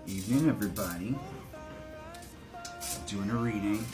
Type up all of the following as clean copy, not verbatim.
Evening, everybody. Doing a reading.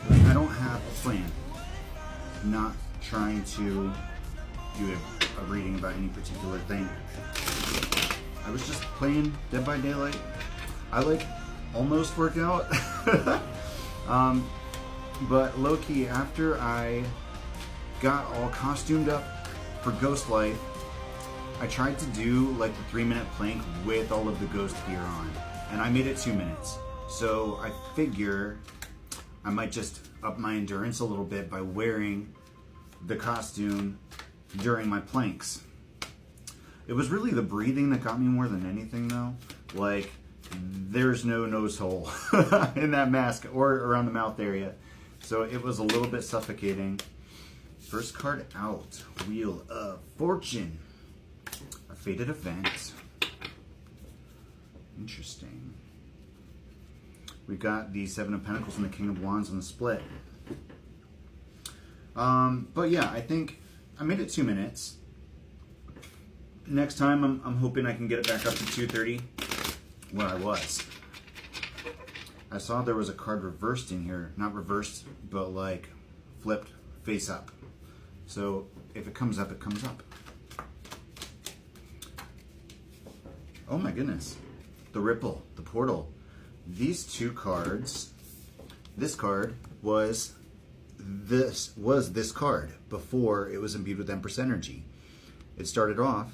I don't have a plan. Not trying to do a reading about any particular thing. I was just playing Dead by Daylight. I almost worked out. But low-key, after I got all costumed up for Ghost Life, I tried to do like the 3-minute plank with all of the ghost gear on, and I made it 2 minutes. So I figure I might just up my endurance a little bit by wearing the costume during my planks. It was really the breathing that got me more than anything though. Like, there's no nose hole in that mask or around the mouth area. So it was a little bit suffocating. First card out, Wheel of Fortune. A fated event. Interesting. We've got the Seven of Pentacles and the King of Wands on the split. But yeah, I think I made it 2 minutes. Next time, I'm hoping I can get it back up to 2:30, where I was. I saw there was a card reversed in here. Not reversed, but like flipped face up. So if it comes up, it comes up. Oh my goodness. The Ripple, the Portal. These two cards, this card was this card before it was imbued with Empress energy. It started off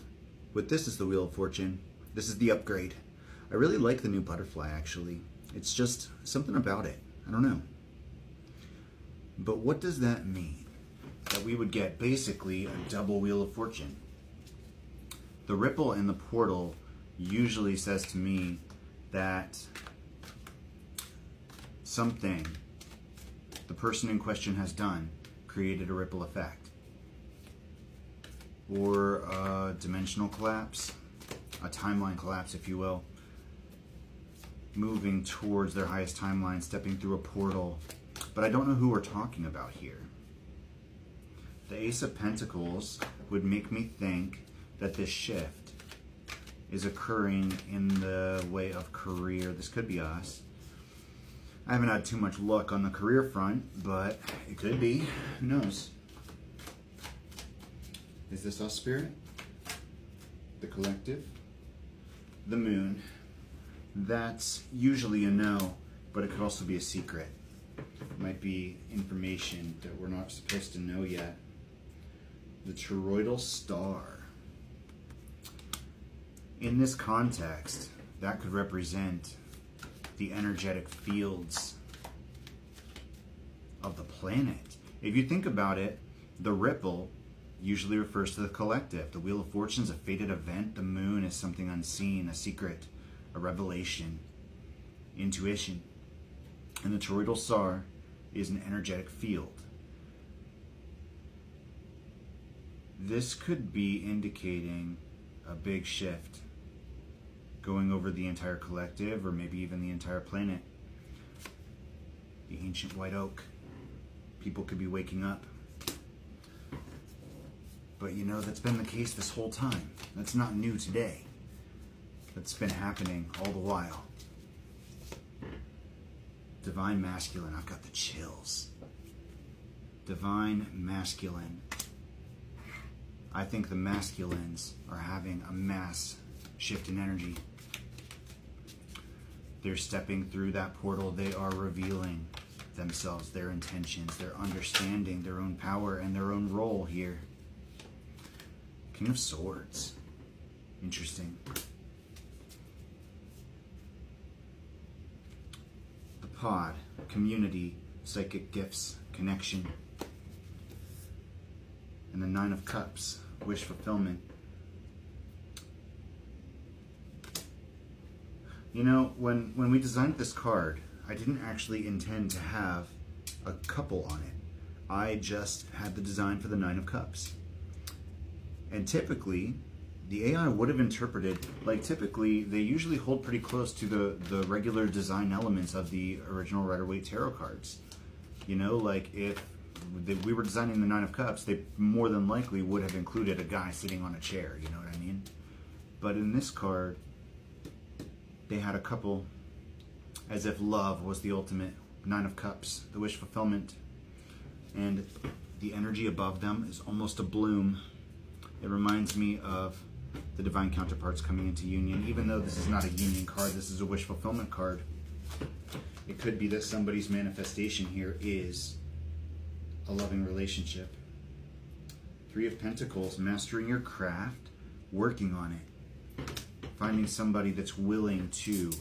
with this is the Wheel of Fortune. This is the upgrade. I really like the new butterfly actually. It's just something about it. I don't know. But what does that mean? That we would get basically a double Wheel of Fortune. The Ripple and the Portal usually says to me that something the person in question has done created a ripple effect. Or a dimensional collapse, a timeline collapse if you will. Moving towards their highest timeline, stepping through a portal. But I don't know who we're talking about here. The Ace of Pentacles would make me think that this shift is occurring in the way of career. This could be us. I haven't had too much luck on the career front, but it could be. Who knows? Is this us, Spirit? The Collective? The Moon. That's usually a no, but it could also be a secret. It might be information that we're not supposed to know yet. The Toroidal Star. In this context, that could represent the energetic fields of the planet. If you think about it, the Ripple usually refers to the collective. The Wheel of Fortune is a fated event. The Moon is something unseen, a secret, a revelation, intuition. And the Toroidal Star is an energetic field. This could be indicating a big shift going over the entire collective or maybe even the entire planet. The ancient white oak. People could be waking up. But you know, that's been the case this whole time. That's not new today. That's been happening all the while. Divine Masculine. I've got the chills. Divine Masculine. I think the masculines are having a mass shift in energy. They're stepping through that portal. They are revealing themselves, their intentions. They're understanding their own power and their own role here. King of Swords. Interesting. The Pod. Community. Psychic gifts. Connection. And the Nine of Cups. Wish fulfillment. You know, when we designed this card, I didn't actually intend to have a couple on it. I just had the design for the Nine of Cups. And typically, the AI would have interpreted, like typically, they usually hold pretty close to the regular design elements of the original Rider-Waite tarot cards. You know, like if we were designing the Nine of Cups, they more than likely would have included a guy sitting on a chair, you know what I mean? But in this card, they had a couple, as if love was the ultimate. Nine of Cups, the wish fulfillment. And the energy above them is almost a bloom. It reminds me of the divine counterparts coming into union. Even though this is not a union card, this is a wish fulfillment card. It could be that somebody's manifestation here is a loving relationship. Three of Pentacles, mastering your craft, working on it. Finding somebody that's willing to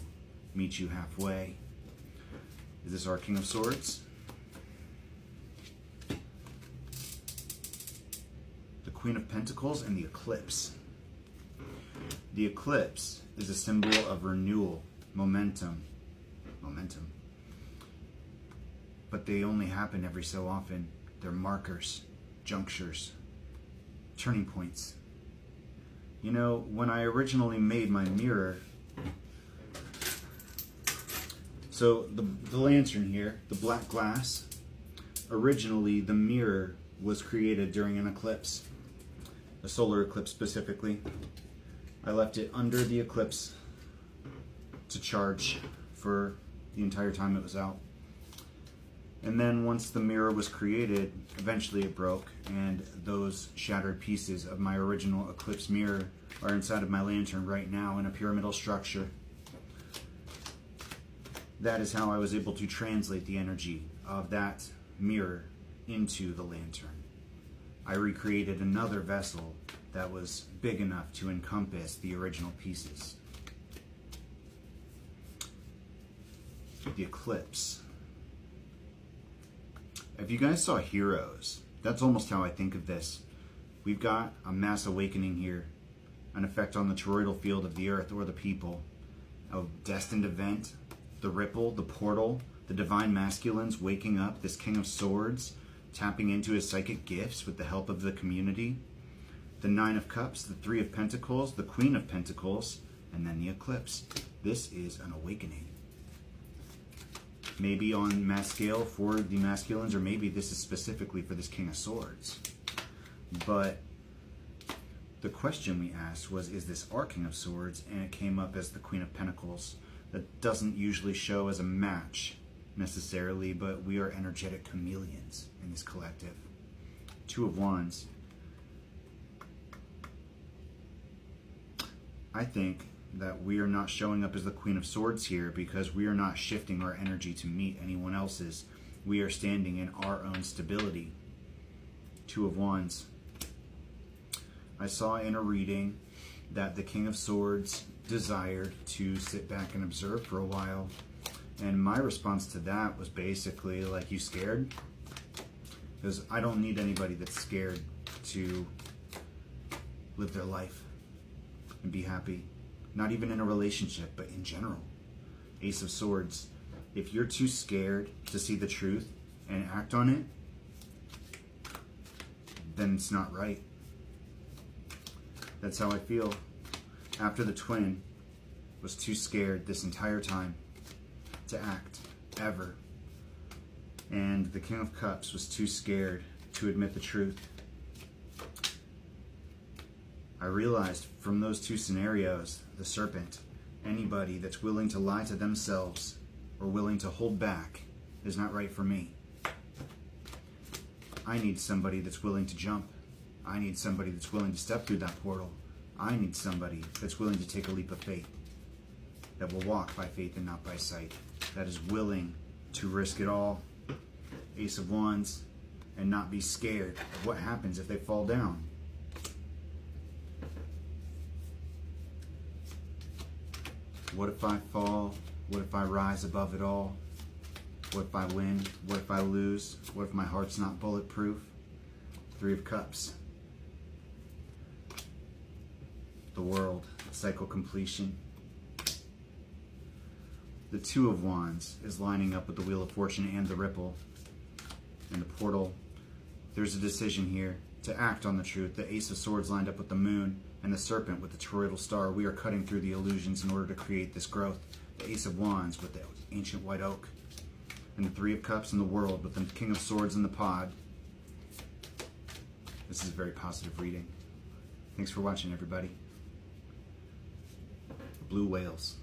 meet you halfway. Is this our King of Swords? The Queen of Pentacles and the Eclipse. The Eclipse is a symbol of renewal, momentum. But they only happen every so often. They're markers, junctures, turning points. You know, when I originally made my mirror, so the lantern here, the black glass, originally the mirror was created during an eclipse, a solar eclipse specifically. I left it under the eclipse to charge for the entire time it was out. And then once the mirror was created, eventually it broke, and those shattered pieces of my original eclipse mirror are inside of my lantern right now in a pyramidal structure. That is how I was able to translate the energy of that mirror into the lantern. I recreated another vessel that was big enough to encompass the original pieces. The eclipse. If you guys saw Heroes, that's almost how I think of this. We've got a mass awakening here, an effect on the toroidal field of the earth or the people, a destined event, the ripple, the portal, the divine masculines waking up, this King of Swords, tapping into his psychic gifts with the help of the community, the Nine of Cups, the Three of Pentacles, the Queen of Pentacles, and then the Eclipse. This is an awakening. Maybe on mass scale for the masculines, or maybe this is specifically for this King of Swords. But the question we asked was, is this our King of Swords? And it came up as the Queen of Pentacles. That doesn't usually show as a match necessarily, but we are energetic chameleons in this collective. Two of Wands. I think that we are not showing up as the Queen of Swords here because we are not shifting our energy to meet anyone else's. We are standing in our own stability. Two of Wands. I saw in a reading that the King of Swords desired to sit back and observe for a while. And my response to that was basically like, you scared? Because I don't need anybody that's scared to live their life and be happy. Not even in a relationship, but in general. Ace of Swords. If you're too scared to see the truth and act on it, then it's not right. That's how I feel. After the twin was too scared this entire time to act, ever. And the King of Cups was too scared to admit the truth. I realized from those two scenarios, the Serpent, anybody that's willing to lie to themselves or willing to hold back is not right for me. I need somebody that's willing to jump. I need somebody that's willing to step through that portal. I need somebody that's willing to take a leap of faith, that will walk by faith and not by sight, that is willing to risk it all, Ace of Wands, and not be scared of what happens if they fall down. What if I fall? What if I rise above it all? What if I win? What if I lose? What if my heart's not bulletproof? Three of Cups. The world, cycle completion. The Two of Wands is lining up with the Wheel of Fortune and the Ripple and the portal. There's a decision here to act on the truth. The Ace of Swords lined up with the Moon and the Serpent with the toroidal star. We are cutting through the illusions in order to create this growth. The Ace of Wands with the ancient white oak. And the Three of Cups in the world with the King of Swords in the pod. This is a very positive reading. Thanks for watching, everybody. Blue whales.